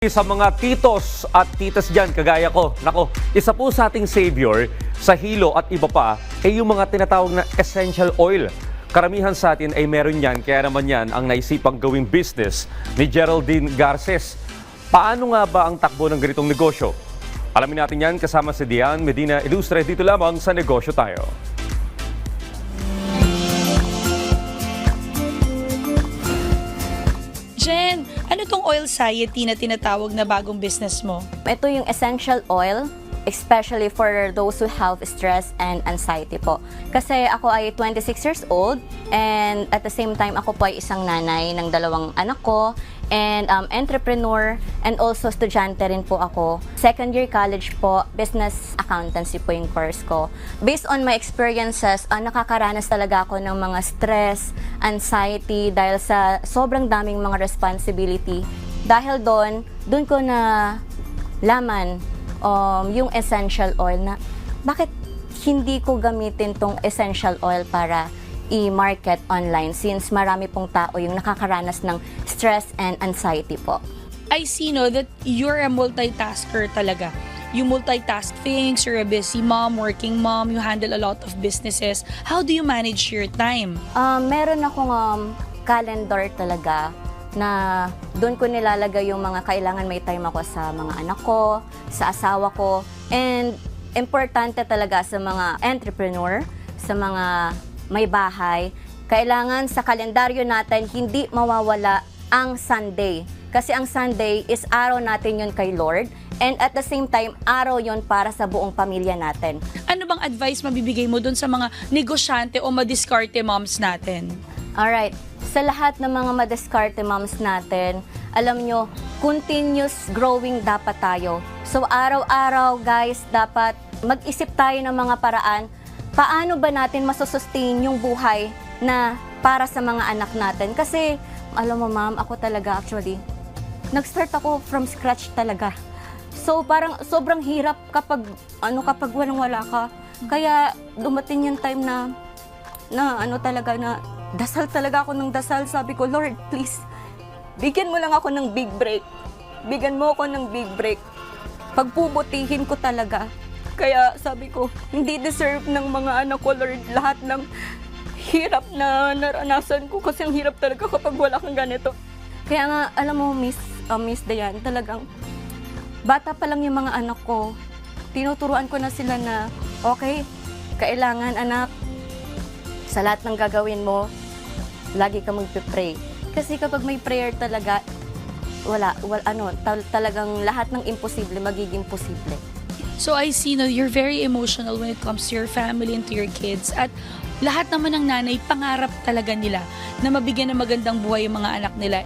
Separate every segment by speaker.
Speaker 1: Sa mga titos at titas dyan, kagaya ko, nako, isa po sa ating savior sa hilo at iba pa ay yung mga tinatawag na essential oil. Karamihan sa atin ay meron yan, kaya naman yan ang naisipang gawing business ni Geraldine Garces. Paano nga ba ang takbo ng ganitong negosyo? Alamin natin yan kasama si Dian Medina Ilustre dito lamang sa Negosyo Tayo.
Speaker 2: Jen, ano tong oil society na tinatawag na bagong business mo?
Speaker 3: Ito yung essential oil, especially for those who have stress and anxiety po. Kasi ako ay 26 years old and at the same time ako po ay isang nanay ng 2 anak ko and entrepreneur and also estudyante rin po ako. Second year college po, business accountancy po yung course ko. Based on my experiences, nakakaranas talaga ako ng mga stress, anxiety dahil sa sobrang daming mga responsibility. Dahil doon ko na laman yung essential oil na bakit hindi ko gamitin tong essential oil para i-market online since marami pong tao yung nakakaranas ng stress and anxiety po.
Speaker 2: I see that you're a multitasker talaga. You multitask things, you're a busy mom, working mom, you handle a lot of businesses. How do you manage your time?
Speaker 3: Meron akong calendar talaga na doon ko nilalagay yung mga kailangan may time ako sa mga anak ko, sa asawa ko, and importante talaga sa mga entrepreneur, sa mga may bahay, kailangan sa kalendaryo natin hindi mawawala ang Sunday. Kasi ang Sunday is araw natin yun kay Lord and at the same time, araw yun para sa buong pamilya natin.
Speaker 2: Ano bang advice mabibigay mo dun sa mga negosyante o madiskarte moms natin?
Speaker 3: Alright, sa lahat ng mga madiskarte moms natin, alam nyo, continuous growing dapat tayo. So araw-araw guys, dapat mag-isip tayo ng mga paraan paano ba natin masusustain yung buhay na para sa mga anak natin. Kasi, alam mo ma'am, ako talaga actually, nag-start ako from scratch talaga. So parang sobrang hirap kapag walang-wala ka. Kaya dumating yung time na dasal talaga ako ng dasal. Sabi ko, Lord, please, bigyan mo lang ako ng big break. Bigyan mo ako ng big break. Pagpuputihin ko talaga. Kaya sabi ko, hindi deserve ng mga anak ko, Lord, lahat ng hirap na naranasan ko. Kasi ang hirap talaga kapag wala kang ganito. Kaya nga, alam mo, Miss Dian, talagang bata pa lang yung mga anak ko. Tinuturuan ko na sila na, okay, kailangan anak, sa lahat ng gagawin mo, lagi ka magpe-pray. Kasi kapag may prayer talaga, talagang lahat ng imposible magiging posible.
Speaker 2: So I see you're very emotional when it comes to your family and to your kids. At lahat naman ng nanay, pangarap talaga nila na mabigyan ng magandang buhay yung mga anak nila.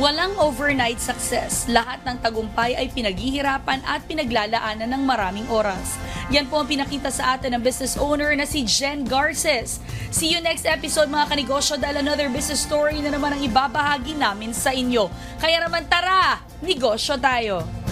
Speaker 2: Walang overnight success. Lahat ng tagumpay ay pinaghihirapan at pinaglalaanan ng maraming oras. Yan po ang pinakita sa atin ng business owner na si Jen Garces. See you next episode mga kanegosyo dahil another business story na naman ang ibabahagi namin sa inyo. Kaya naman tara, negosyo tayo!